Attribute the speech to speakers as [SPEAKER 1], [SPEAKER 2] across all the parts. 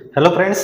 [SPEAKER 1] Hello friends,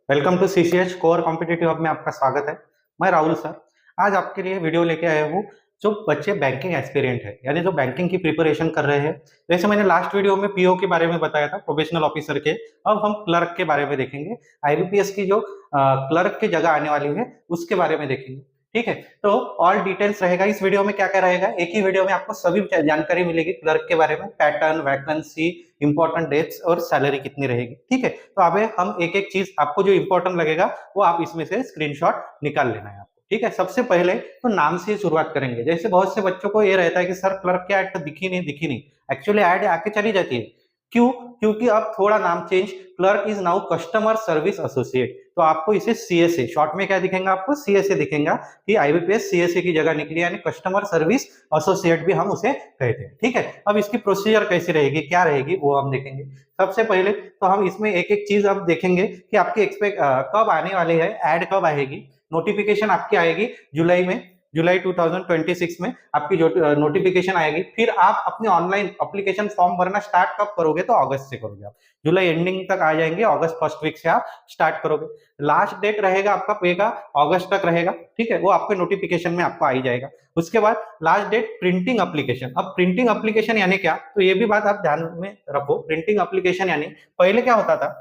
[SPEAKER 1] welcome to CCH core competitive hub में आपका स्वागत है। मैं राहुल सर आज आपके लिए वीडियो लेके आया हूँ जो बच्चे बैंकिंग एस्पिरेंट है, यानी जो बैंकिंग की प्रिपरेशन कर रहे हैं। जैसे मैंने लास्ट वीडियो में पीओ के बारे में बताया था, प्रोबेशनल ऑफिसर के। अब हम क्लर्क के बारे में देखेंगे। आईबीपीएस की जो क्लर्क की जगह आने वाली है उसके बारे में देखेंगे। ठीक है, तो ऑल डिटेल्स रहेगा इस वीडियो में। क्या क्या रहेगा, एक ही वीडियो में आपको सभी जानकारी मिलेगी क्लर्क के बारे में, पैटर्न, वैकेंसी, इंपॉर्टेंट डेट्स और सैलरी कितनी रहेगी। ठीक है, तो अब हम एक एक चीज आपको जो इंपॉर्टेंट लगेगा वो आप इसमें से स्क्रीनशॉट निकाल लेना है आपको। ठीक है, सबसे पहले तो नाम से शुरुआत करेंगे। जैसे बहुत से बच्चों को ये रहता है कि सर क्लर्क की ऐड तो दिखी नहीं। एक्चुअली ऐड आके चली जाती है। क्यों? क्योंकि अब थोड़ा नाम change, clerk is now customer service associate. तो आपको इसे सीएसए, शॉर्ट में क्या दिखेगा आपको, सीएसए दिखेगा कि आईबीपीएस सीएसए की जगह निकली, यानी कस्टमर सर्विस एसोसिएट भी हम उसे कहते हैं। ठीक है, अब इसकी प्रोसीजर कैसी रहेगी, क्या रहेगी, वो हम देखेंगे। सबसे पहले तो हम इसमें एक एक चीज अब देखेंगे कि आपकी एक्सपेक्ट कब आने वाली है, ऐड कब आएगी। नोटिफिकेशन आपकी आएगी जुलाई में, जुलाई 2026 में आपकी जो नोटिफिकेशन आएगी। फिर आप अपने ऑनलाइन एप्लीकेशन फॉर्म भरना स्टार्ट कब करोगे, तो अगस्त से करोगे आप। जुलाई एंडिंग तक आ जाएंगे, अगस्त फर्स्ट वीक से आप स्टार्ट करोगे। लास्ट डेट रहेगा आपका पे का अगस्त तक रहेगा। ठीक है, वो आपके नोटिफिकेशन में आपको आ ही जाएगा। उसके बाद लास्ट डेट प्रिंटिंग एप्लीकेशन। अब प्रिंटिंग एप्लीकेशन यानी क्या, तो ये भी बात आप ध्यान में रखो। प्रिंटिंग एप्लीकेशन यानी पहले क्या होता था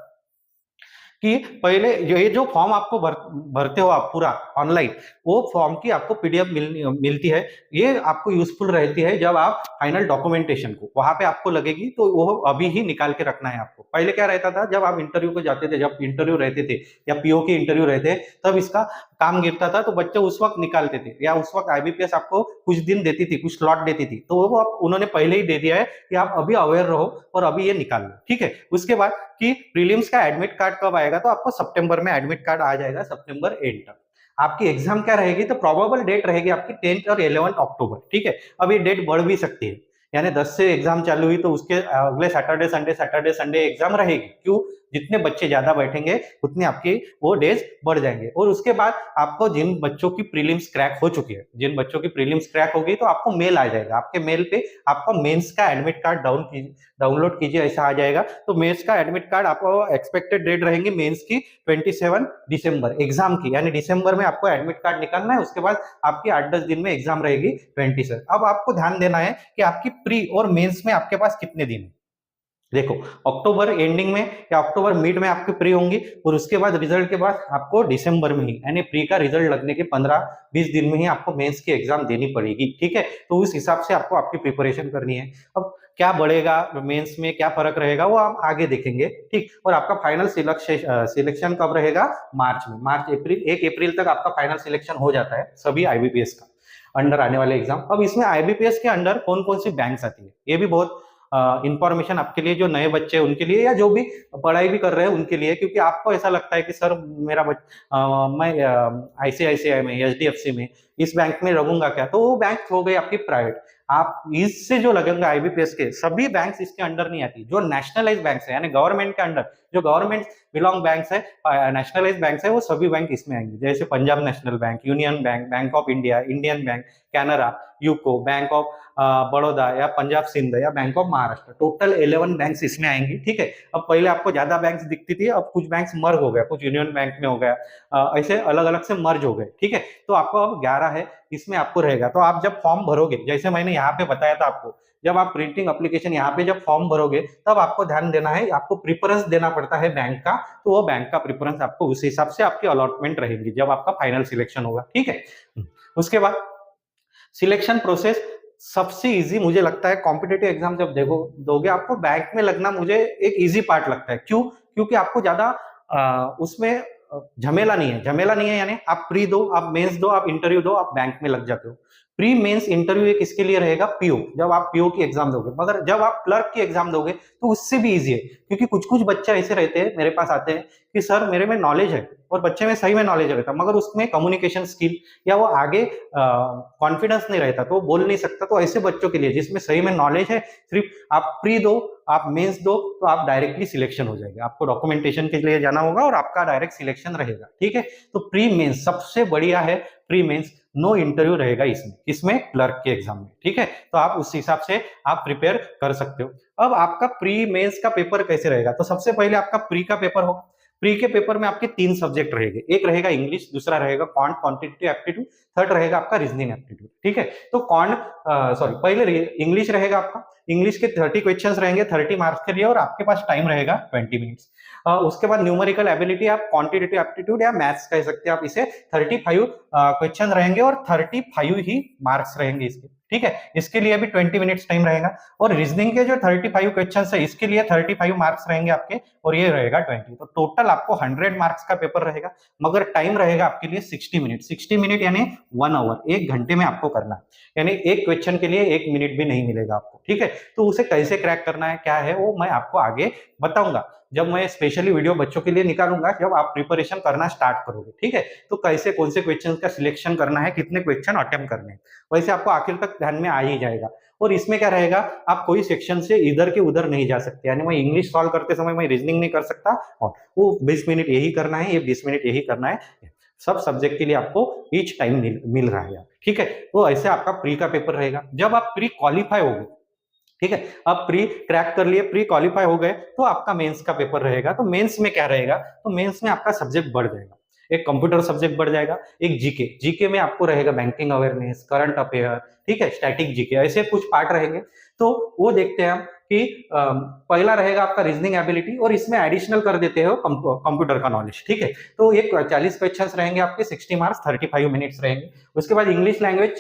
[SPEAKER 1] कि पहले ये जो फॉर्म आपको भरते हो आप पूरा ऑनलाइन, वो फॉर्म की आपको पीडीएफ मिलती है। ये आपको यूजफुल रहती है जब आप फाइनल डॉक्यूमेंटेशन को वहां पे आपको लगेगी, तो वो अभी ही निकाल के रखना है आपको। पहले क्या रहता था, जब आप इंटरव्यू को जाते थे, जब इंटरव्यू रहते थे या पीओ के इंटरव्यू रहते, तब इसका काम गिरता था, तो बच्चे उस वक्त निकालते थे, या उस वक्त आईबीपीएस आपको कुछ दिन देती थी, कुछ स्लॉट देती थी, तो वो आप उन्होंने पहले ही दे दिया है कि आप अभी अवेयर रहो और अभी ये निकाल लो। ठीक है, उसके बाद कि प्रीलिम्स का एडमिट कार्ड कब आएगा, तो आपको सितंबर में एडमिट कार्ड आ जाएगा, सितंबर एंड तक। आपकी एग्जाम क्या रहेगी, तो प्रोबेबल डेट रहेगी आपकी 10th और 11th अक्टूबर। ठीक है, अब ये डेट बढ़ भी सकती है, यानी 10 से एग्जाम चालू हुई तो उसके अगले सैटरडे संडे एग्जाम रहेगी। क्यों? जितने बच्चे ज्यादा बैठेंगे उतने आपके वो डेज बढ़ जाएंगे। और उसके बाद आपको जिन बच्चों की प्रीलिम्स क्रैक हो चुकी है, जिन बच्चों की प्रीलिम्स क्रैक हो गई, तो आपको मेल आ जाएगा, आपके मेल पे आपका मेंस का एडमिट कार्ड डाउनलोड कीजिए, ऐसा आ जाएगा। तो मेंस का एडमिट कार्ड आपको एक्सपेक्टेड डेट रहेंगी मेंस की 27 दिसंबर एग्जाम की, यानी दिसंबर में आपको एडमिट कार्ड निकालना है। उसके बाद आपकी 8-10 दिन में एग्जाम रहेगी 27। अब आपको ध्यान देना है कि आपकी प्री और मेंस में आपके पास कितने दिन है। देखो, अक्टूबर एंडिंग में या अक्टूबर मिड में आपकी प्री होंगी, और उसके बाद रिजल्ट के बाद आपको दिसंबर में ही, यानी प्री का रिजल्ट लगने के 15-20 दिन में ही आपको मेंस की एग्जाम देनी पड़ेगी। ठीक है, तो उस हिसाब से आपको आपकी प्रिपरेशन करनी है। अब क्या बढ़ेगा मेंस में, क्या फर्क रहेगा, वो हम आगे देखेंगे। ठीक, और आपका फाइनल सिलेक्शन कब रहेगा, मार्च में। मार्च अप्रैल 1 अप्रैल तक आपका फाइनल सिलेक्शन हो जाता है सभी आईबीपीएस का अंडर आने वाले एग्जाम। अब इसमें आईबीपीएस के अंडर कौन कौन सी बैंक्स आती है, ये भी बहुत इंफॉर्मेशन आपके लिए, जो नए बच्चे हैं उनके लिए, या जो भी पढ़ाई भी कर रहे हैं उनके लिए। क्योंकि आपको ऐसा लगता है कि सर मैं आईसीआईसीआई में, एचडीएफसी में, इस बैंक में लगूंगा क्या, तो वो बैंक हो गई आपकी प्राइवेट। आप इससे जो लगेगा आईबीपीएस के सभी बैंक्स इसके अंडर नहीं आती। जो नेशनलाइज बैंक्स है, यानी गवर्नमेंट के अंडर, जो गवर्नमेंट बिलोंग बैंक्स है, नेशनलाइज बैंक्स है, वो सभी बैंक इसमें आएंगे। जैसे Punjab national bank, union bank, bank of India, Indian bank, Canara, UCO, bank of Baroda, या पंजाब सिंध, या bank of Maharashtra. Total 11 banks इसमें आएंगी। ठीक है, अब पहले आपको ज्यादा बैंक्स दिखती थी, अब कुछ बैंक्स मर्ज हो गया, कुछ यूनियन बैंक में हो गया, ऐसे अलग अलग से मर्ज हो गए। ठीक है, तो आपको अब 11 है, इसमें आपको रहेगा। तो आप जब फॉर्म भरोगे, जैसे मैंने यहाँ पे बताया था आपको, जब आप प्रिंटिंग एप्लीकेशन यहाँ पे जब फॉर्म भरोगे, तब आपको ध्यान देना है, आपको प्रिफरेंस देना पड़ता है बैंक का। तो वो बैंक का प्रिफरेंस आपको उस हिसाब से आपकी अलॉटमेंट रहेगी जब आपका फाइनल सिलेक्शन होगा। ठीक है, उसके बाद सिलेक्शन प्रोसेस सबसे इजी मुझे लगता है। कॉम्पिटेटिव एग्जाम जब देखो दोगे, आपको बैंक में लगना मुझे एक इजी पार्ट लगता है। क्यों? क्योंकि आपको ज्यादा उसमें झमेला नहीं है। झमेला नहीं है यानी आप प्री दो, आप मेंस दो, आप इंटरव्यू दो, आप बैंक में लग जाते हो। प्री मेंस इंटरव्यू एक किसके लिए रहेगा, पीओ, जब आप पीओ की एग्जाम दोगे। मगर जब आप क्लर्क की एग्जाम दोगे तो उससे भी इजी है, क्योंकि कुछ कुछ बच्चे ऐसे रहते हैं, मेरे पास आते हैं कि सर मेरे में नॉलेज है, और बच्चे में सही में नॉलेज रहता, मगर उसमें कम्युनिकेशन स्किल या वो आगे कॉन्फिडेंस नहीं रहता, तो वो बोल नहीं सकता। तो ऐसे बच्चों के लिए जिसमें सही में नॉलेज है, सिर्फ आप प्री दो, आप मेंस दो, तो आप डायरेक्टली सिलेक्शन हो जाएगा। आपको डॉक्यूमेंटेशन के लिए जाना होगा और आपका डायरेक्ट सिलेक्शन रहेगा। ठीक है, तो प्री मेंस सबसे बढ़िया है। प्री मेंस नो इंटरव्यू रहेगा इसमें क्लर्क के एग्जाम में। ठीक है, तो आप उस हिसाब से आप प्रिपेयर कर सकते हो। अब आपका प्री मेंस का पेपर कैसे रहेगा, तो सबसे पहले आपका प्री का पेपर होगा। प्री के पेपर में आपके 3 सब्जेक्ट रहेंगे, एक रहेगा इंग्लिश, दूसरा रहेगा क्वांट क्वांटिटेटिव एप्टीट्यूड, थर्ड रहेगा आपका रीजनिंग एप्टीट्यूड। ठीक है, तो पहले इंग्लिश रहेगा आपका, इंग्लिश के 30 क्वेश्चंस रहेंगे 30 मार्क्स के लिए, और आपके पास टाइम रहेगा 20 मिनट्स। उसके बाद न्यूमेरिकल एबिलिटी, आप क्वांटिटेटिव एप्टीट्यूड या मैथ्स कह सकते हैं आप इसे, 35 क्वेश्चन रहेंगे और 35 ही मार्क्स रहेंगे इसके। ठीक है, इसके लिए भी 20 मिनट्स टाइम रहेगा। और रीजनिंग के जो 35 क्वेश्चन है इसके लिए 35 मार्क्स रहेंगे आपके, और ये रहेगा 20। तो टोटल आपको 100 मार्क्स का पेपर रहेगा, मगर टाइम रहेगा आपके लिए 60 मिनट। 60 मिनट यानी 1 आवर, 1 घंटे में आपको करना है, यानी एक क्वेश्चन के लिए 1 मिनट भी नहीं मिलेगा आपको। ठीक है, तो उसे कैसे क्रैक करना है, क्या है, वो मैं आपको आगे बताऊंगा जब मैं स्पेशली वीडियो बच्चों के लिए निकालूंगा, जब आप प्रिपरेशन करना स्टार्ट करोगे। ठीक है, तो कैसे कौन से क्वेश्चन का सिलेक्शन करना है, कितने क्वेश्चन अटेम्प्ट करने हैं, वैसे आपको आखिर तक ध्यान में आ ही जाएगा। और इसमें क्या रहेगा, आप कोई सेक्शन से इधर के उधर नहीं जा सकते, यानी मैं इंग्लिश सॉल्व करते समय मैं रीजनिंग नहीं कर सकता और वो 20 मिनट यही करना है, ये 20 मिनट यही करना है। सब सब्जेक्ट के लिए आपको ईच टाइम मिल रहा है। ठीक है, तो ऐसे आपका प्री का पेपर रहेगा। जब आप प्री क्वालिफाई हो गए, ठीक है, अब प्री क्रैक कर लिए, प्री क्वालिफाई हो गए, तो आपका मेंस का पेपर रहेगा। तो मेंस में क्या रहेगा, तो मेंस में आपका सब्जेक्ट बढ़ जाएगा, एक कंप्यूटर सब्जेक्ट बढ़ जाएगा, एक जीके, जीके में आपको रहेगा बैंकिंग अवेयरनेस, करंट अफेयर, ठीक है, स्टैटिक जीके, ऐसे कुछ पार्ट रहेंगे। तो वो देखते हैं हम कि पहला रहेगा आपका रीजनिंग एबिलिटी, और इसमें एडिशनल कर देते हो कंप्यूटर का नॉलेज। ठीक है, तो एक 40 क्वेश्चंस रहेंगे आपके, 60 मार्क्स, 35 मिनट्स रहेंगे। उसके बाद इंग्लिश लैंग्वेज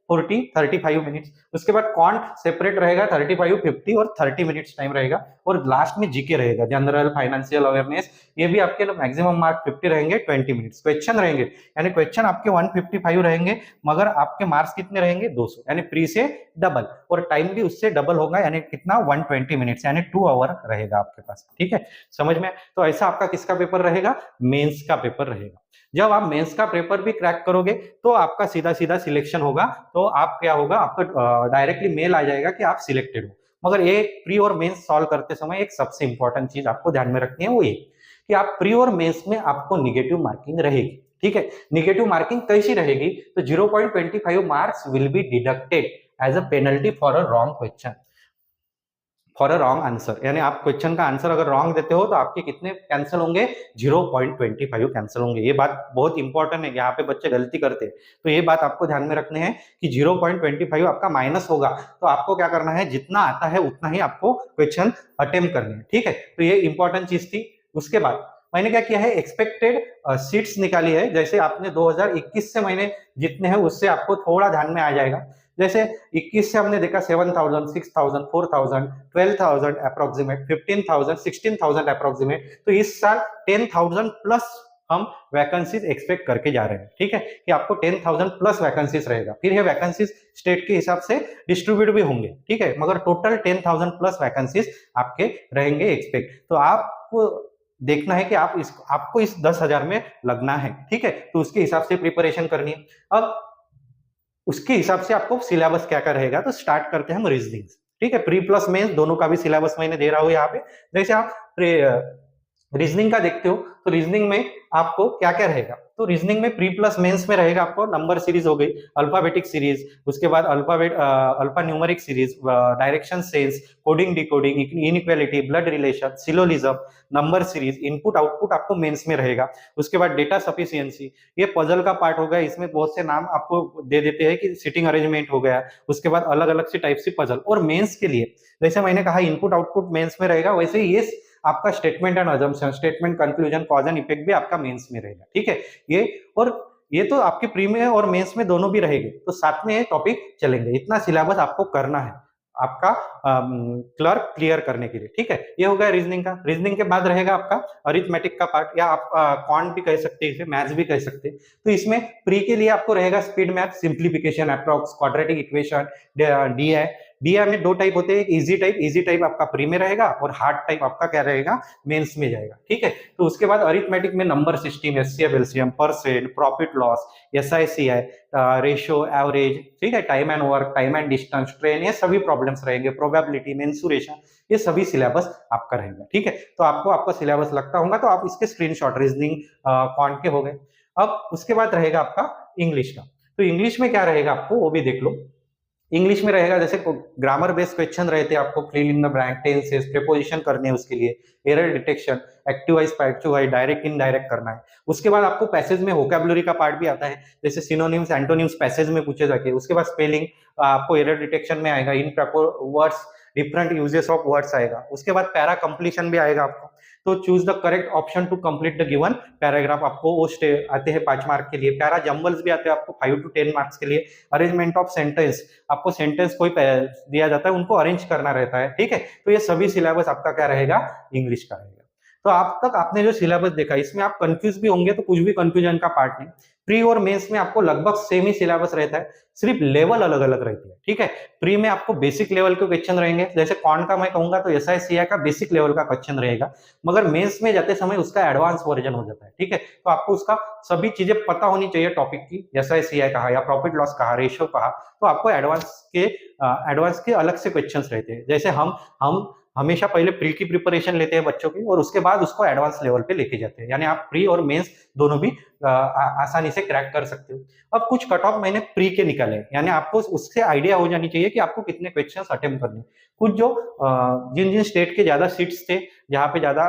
[SPEAKER 1] 35 मिनट्स। उसके बाद क्वांट सेपरेट रहेगा, 35, 50 और 30 मिनट्स टाइम रहेगा। और लास्ट में जीके रहेगा, जनरल फाइनेंशियल अवेयरनेस, ये भी आपके मैक्सिमम मार्क 50 रहेंगे, 20 मिनट्स। क्वेश्चन रहेंगे, यानी क्वेश्चन आपके 155 रहेंगे, मगर आपके मार्क्स कितने रहेंगे, 200, यानी प्री से डबल, और टाइम भी उससे डबल होगा, यानी कितना, 120 मिनट्स, यानी 2 आवर रहेगा आपके पास। ठीक है, समझ में। तो ऐसा आपका किसका पेपर रहेगा, मेंस का पेपर रहेगा। जब आप मेंस का पेपर भी क्रैक करोगे तो आपका सीधा सीधा सिलेक्शन होगा, तो आप क्या होगा, आपका डायरेक्टली मेल आ जाएगा कि आप सिलेक्टेड हो। मगर ये प्री और मेंस सॉल्व करते समय एक सबसे इंपॉर्टेंट चीज आपको ध्यान में रखनी है, वो ये कि आप प्री और मेंस में आपको निगेटिव मार्किंग रहेगी। ठीक है, निगेटिव मार्किंग कैसी रहेगी, तो 0.25 marks will be deducted as a penalty for a wrong question, for a wrong answer. यानी आप क्वेश्चन का आंसर अगर रॉन्ग देते हो तो आपके कितने कैंसिल होंगे, 0.25 कैंसिल होंगे। ये बात बहुत इंपॉर्टेंट है, यहाँ पे बच्चे गलती करते हैं, तो ये बात आपको ध्यान में रखनी है कि 0.25 आपका माइनस होगा। तो आपको क्या करना है, जितना आता है उतना ही आपको क्वेश्चन अटेम्प्ट करने हैं। ठीक है, तो ये इंपॉर्टेंट चीज थी। उसके बाद मैंने क्या किया है, एक्सपेक्टेड सीट्स निकाली है। जैसे आपने 2021 से मैंने जितने हैं उससे आपको थोड़ा ध्यान में आ जाएगा। जैसे 21 से हमने देखा 7,000, 6,000, 4,000, 12,000 अप्रोक्सीमेट, 15,000, 16,000 अप्रोक्सीमेट। तो इस साल 10,000 प्लस हम वैकेंसीज एक्सपेक्ट करके जा रहे हैं। ठीक है, कि आपको 10,000 प्लस वैकेंसीज रहेगा। फिर ये वैकेंसीज स्टेट के हिसाब से डिस्ट्रीब्यूट भी होंगे। ठीक है, मगर टोटल 10,000 प्लस वैकेंसीज आपके रहेंगे एक्सपेक्ट। तो आपको देखना है कि आपको इस 10,000 में लगना है। ठीक है, तो उसके हिसाब से प्रिपरेशन करनी है। अब उसके हिसाब से आपको सिलेबस क्या क्या रहेगा, तो स्टार्ट करते हैं हम रीजनिंग। ठीक है, प्री प्लस मेंस दोनों का भी सिलेबस मैंने दे रहा हूं यहाँ पे। जैसे आप रीजनिंग का देखते हो, तो रीजनिंग में आपको क्या क्या रहेगा, तो रीजनिंग में प्री प्लस मेंस में रहेगा आपको नंबर सीरीज हो गई, अल्फाबेटिक सीरीज, उसके बाद alpha numeric series, direction sense, coding decoding, inequality, blood relation, syllogism, number series, input output आपको मेंस में रहेगा। उसके बाद डेटा सफिशियंसी, ये पजल का पार्ट हो गया, इसमें बहुत से नाम आपको दे देते हैं कि सिटिंग अरेंजमेंट हो गया। उसके बाद अलग अलग से टाइप से पजल। और मेंस के लिए जैसे मैंने कहा इनपुट आउटपुट मेंस में रहेगा, वैसे ये आपका statement and assumption, statement, conclusion, cause and effect भी आपका मेंस में रहेगा। ठीक है, ये तो आपके प्री में और मेंस में दोनों भी रहेंगे, तो साथ में ये टॉपिक चलेंगे। इतना सिलेबस आपको करना है आपका क्लर्क क्लियर करने के लिए। ठीक है, ये हो गया रीजनिंग का। रीजनिंग के बाद रहेगा आपका अरिथमेटिक का पार्ट, या आप क्वांट भी कह सकते हैं, इसे मैथ्स भी कह सकते हैं। तो इसमें प्री के लिए आपको रहेगा speed math, simplification, approx, quadratic equation, DI. DI में 2 टाइप होते हैं, इजी टाइप आपका प्री में रहेगा, और हार्ड टाइप आपका क्या रहेगा, मेंस में जाएगा। ठीक है, तो उसके बाद अरिथमेटिक में number system, HCF, LCM, percent, profit loss, SI CI, ratio, average, ठीक है, time and work, time and distance, train, ये सभी प्रॉब्लम्स रहेंगे, प्रोबेबिलिटी, मेंसुरेशन, ये सभी सिलेबस आपका रहेगा। ठीक है, तो आपको आपका सिलेबस लगता होगा, तो आप इसके स्क्रीनशॉट रीजनिंग क्वांट के हो गए। अब उसके बाद रहेगा आपका इंग्लिश का। तो इंग्लिश में क्या रहेगा आपको वो भी देख लो। इंग्लिश में रहेगा, जैसे ग्रामर बेस्ड क्वेश्चन रहते हैं, आपको fill in the blank, tenses, preposition करने हैं, उसके लिए error detection, active voice, passive voice, direct indirect करना है। उसके बाद आपको पैसेज में वोकैबुलरी का पार्ट भी आता है, जैसे सिनोनिम्स, एंटोनिम्स पैसेज में पूछे जाके। उसके बाद स्पेलिंग आपको एरर डिटेक्शन में आएगा, in words, different usages of words आएगा। उसके बाद पैरा कंप्लीशन भी आएगा आपको, तो choose the correct option to complete the given paragraph, आपको वो आते हैं 5 मार्क के लिए। पैरा जंबल्स भी आते हैं आपको 5 to 10 मार्क्स के लिए। अरेंजमेंट ऑफ सेंटेंस, आपको सेंटेंस कोई दिया जाता है, उनको अरेंज करना रहता है, ठीक है। तो ये सभी सिलेबस आपका क्या रहेगा, इंग्लिश का रहेगा। तो आप तक आपने जो सिलेबस देखा, इसमें आप कंफ्यूज भी होंगे तो कुछ भी कंफ्यूजन का पार्ट नहीं। प्री और मेंस में आपको लगभग सेम ही सिलेबस रहता है, सिर्फ लेवल अलग अलग रहती है, ठीक है। प्री में आपको बेसिक लेवल के क्वेश्चन रहेंगे, जैसे कौन का मैं कहूंगा तो SICI का बेसिक लेवल का क्वेश्चन रहेगा, मगर मेंस में जाते समय उसका एडवांस वर्जन हो जाता है, ठीक है। तो आपको उसका सभी चीजें पता होनी चाहिए टॉपिक की, SICI कहा या प्रॉफिट लॉस कहा, रेशियो कहा, तो आपको एडवांस के अलग से क्वेश्चंस रहते हैं। जैसे हम हमेशा पहले प्री की प्रिपरेशन लेते हैं बच्चों की, और उसके बाद उसको एडवांस लेवल पे लेके जाते हैं, यानी आप प्री और मेंस दोनों भी आसानी से क्रैक कर सकते हो। अब कुछ कट ऑफ मैंने प्री के निकाले, यानी आपको उससे आइडिया हो जानी चाहिए कि आपको कितने क्वेश्चंस अटेम्प्ट करने। कुछ जो जिन जिन स्टेट के ज्यादा सीट्स थे, जहाँ पे ज्यादा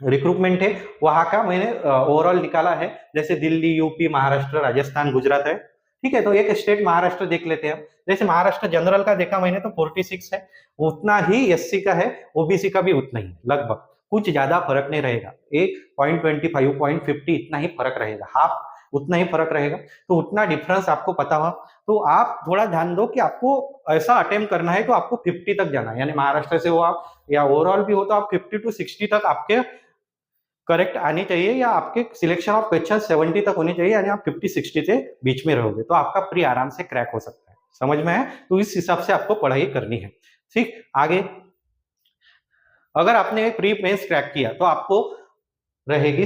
[SPEAKER 1] रिक्रूटमेंट है, वहां का मैंने ओवरऑल निकाला है, जैसे दिल्ली, यूपी, महाराष्ट्र, राजस्थान, गुजरात है, ठीक है। तो एक स्टेट महाराष्ट्र देख लेते हैं। जैसे महाराष्ट्र जनरल का देखा मैंने तो 46 है, उतना ही SC का है, OBC का भी उतना ही, लगभग कुछ ज्यादा फर्क नहीं रहेगा, 1.25 0.50 इतना ही फर्क रहेगा, हाफ उतना ही फर्क रहेगा। तो उतना डिफरेंस आपको पता हो तो आप थोड़ा ध्यान दो कि आपको ऐसा अटेम्प्ट करना है तो आपको 50 तक जाना है, यानी महाराष्ट्र से हो आप या ओवरऑल भी हो तो आप 50 to 60 तक आपके करेक्ट आनी चाहिए, या आपके सिलेक्शन ऑफ क्वेश्चन 70 तक होनी चाहिए, यानी आप 50-60 से बीच में रहोगे तो आपका प्री आराम से क्रैक हो सकता है। समझ में है? तो इस हिसाब से आपको पढ़ाई करनी है, ठीक। आगे अगर आपने प्री मेंस क्रैक किया तो आपको रहेगी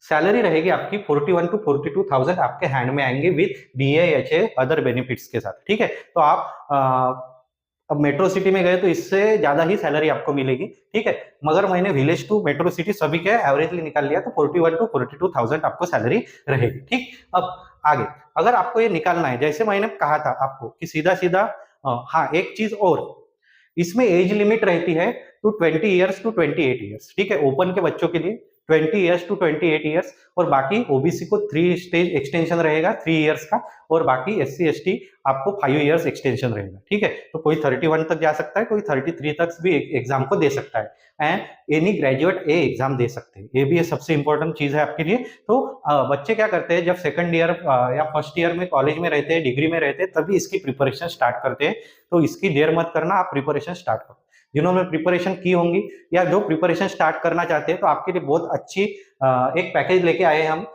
[SPEAKER 1] सैलरी रहेगी आपकी 41 to 42,000 आपके हैंड में आएंगे with DA HA other benefits के साथ, ठीक है। तो आप अब मेट्रो सिटी में गए तो इससे ज्यादा ही सैलरी आपको मिलेगी, ठीक है। मगर मैंने विलेज टू मेट्रो सिटी सभी के एवरेजली निकाल लिया, तो 41 to 42,000 आपको सैलरी रहेगी, ठीक। अब आगे अगर आपको ये निकालना है, जैसे मैंने कहा था आपको कि सीधा सीधा, हाँ एक चीज और, इसमें एज लिमिट रहती है तो 20 ईयर्स टू 28 ईयर्स, ठीक है। ओपन के बच्चों के लिए 20 ईयर्स टू 28 ईयर्स, और बाकी OBC को 3 स्टेज एक्सटेंशन रहेगा 3 ईयर्स का, और बाकी SC ST आपको 5 ईयर्स एक्सटेंशन रहेगा, ठीक है। तो कोई 31 तक जा सकता है, कोई 33 तक भी एग्जाम को दे सकता है, एंड एनी ग्रेजुएट एग्जाम दे सकते हैं। ये भी ये सबसे इंपॉर्टेंट चीज है आपके लिए। तो बच्चे क्या करते हैं, जब सेकंड ईयर या फर्स्ट ईयर में कॉलेज में रहते हैं, डिग्री में रहते हैं, तभी इसकी प्रिपरेशन स्टार्ट करते हैं। तो इसकी देर मत करना, आप प्रिपरेशन स्टार्ट करो। जिन्होंने प्रिपरेशन की होंगी या जो प्रिपरेशन स्टार्ट करना चाहते हैं, तो आपके लिए बहुत अच्छी एक पैकेज लेके आए हम,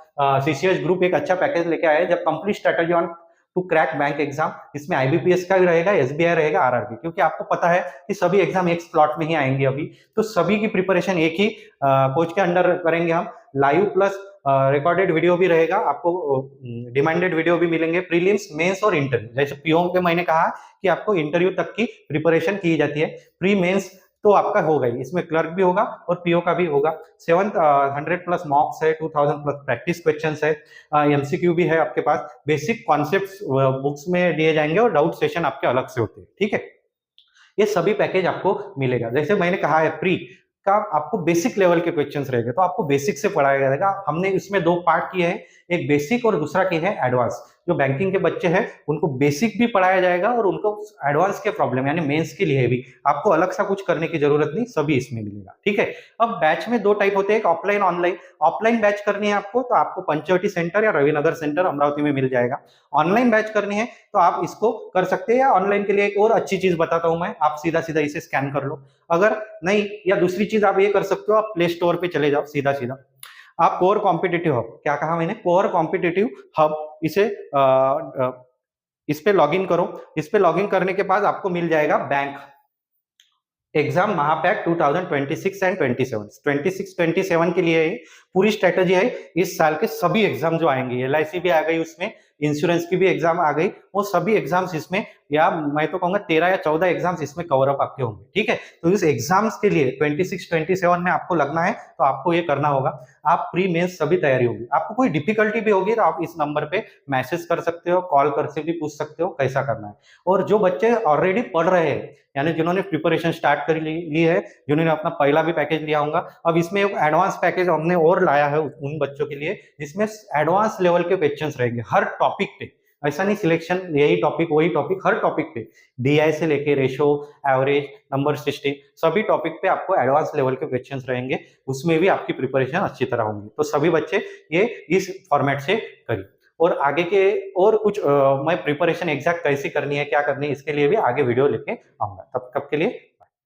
[SPEAKER 1] CCH ग्रुप एक अच्छा पैकेज लेके आए, जब complete strategy on to crack bank exam. इसमें IBPS का भी रहेगा, SBI रहेगा, RRB, क्योंकि आपको पता है कि सभी एग्जाम एक स्लॉट में ही आएंगे अभी, तो सभी की प्रिपरेशन एक ही कोच के अंडर करेंगे हम। लाइव प्लस रिकॉर्डेड वीडियो भी रहेगा, आपको डिमांडेड वीडियो भी मिलेंगे, प्रीलिम्स, मेंस और इंटरव्यू। जैसे PO के मैंने कहा कि आपको इंटरव्यू तक की प्रिपरेशन की जाती है, प्री मेंस तो आपका हो गई, इसमें क्लर्क भी होगा और PO का भी होगा। 700+ मॉक्स है, 2000+ प्रैक्टिस क्वेश्चंस है, MCQ भी है आपके पास, बेसिक कॉन्सेप्ट्स बुक्स में दिए जाएंगे और डाउट सेशन आपके अलग से होते हैं, ठीक है। ये सभी पैकेज आपको मिलेगा। जैसे मैंने कहा है प्री का आपको बेसिक लेवल के क्वेश्चंस रहेंगे, तो आपको बेसिक से पढ़ाया जाएगा। हमने इसमें 2 पार्ट किए हैं, एक बेसिक और दूसरा किए है एडवांस। जो बैंकिंग के बच्चे हैं उनको बेसिक भी पढ़ाया जाएगा और उनको एडवांस के प्रॉब्लम यानी मेंस के लिए भी आपको अलग सा कुछ करने की जरूरत नहीं, सभी इसमें मिलेगा, ठीक है। अब बैच में 2 टाइप होते हैं, एक ऑफलाइन ऑनलाइन। ऑफलाइन बैच करनी है आपको तो आपको पंचवटी सेंटर या रविनगर सेंटर अमरावती में मिल जाएगा। ऑनलाइन बैच करनी है तो आप इसको कर सकते हैं, या ऑनलाइन के लिए एक और अच्छी चीज बताता हूं मैं, आप सीधा सीधा इसे स्कैन कर लो। अगर नहीं, या दूसरी चीज आप ये कर सकते हो, आप प्ले स्टोर पे चले जाओ सीधा सीधा, आप कोर कॉम्पिटिटिव हब, क्या कहा मैंने, कोर कॉम्पिटिटिव हब, इसे इस पे लॉगिन करो। इस पे लॉगिन करने के बाद आपको मिल जाएगा बैंक एग्जाम महापैक 2026 एंड 27 के लिए पूरी स्ट्रेटेजी है। इस साल के सभी एग्जाम जो आएंगे, LIC भी आ गई उसमें, इंश्योरेंस की भी एग्जाम आ गई, वो सभी एग्जाम्स इसमें, या मैं तो कहूंगा 13 या 14 एग्जाम्स इसमें कवर अप आपके होंगे। ठीक है, तो इस एग्जाम्स के लिए 26-27 में आपको लगना है, तो आपको ये करना होगा। आप प्री मेंस सभी तैयारी होगी। आपको कोई डिफिकल्टी भी होगी तो आप इस नंबर पे मैसेज कर सकते हो, कॉल करके भी पूछ सकते हो कैसा करना है। और जो बच्चे ऑलरेडी पढ़ रहे हैं, यानी जिन्होंने प्रिपरेशन स्टार्ट कर ली है, जिन्होंने अपना पहला भी पैकेज लिया होगा, अब इसमें एक एडवांस पैकेज हमने और लाया है उन बच्चों के लिए, जिसमें एडवांस लेवल के क्वेश्चंस रहेंगे हर टॉपिक पे। ऐसा नहीं सिलेक्शन यही टॉपिक वही टॉपिक, हर टॉपिक पे डीआई से लेके रेशो, एवरेज, नंबर सिस्टम, सभी टॉपिक पे आपको एडवांस लेवल के क्वेश्चंस रहेंगे। उसमें भी आपकी प्रिपरेशन अच्छी तरह होंगी। तो सभी बच्चे ये इस फॉर्मेट से करिए। और आगे के और कुछ मैं प्रिपरेशन एग्जैक्ट कैसी करनी है, क्या करनी है, इसके लिए भी आगे वीडियो लेके आऊंगा। तब के लिए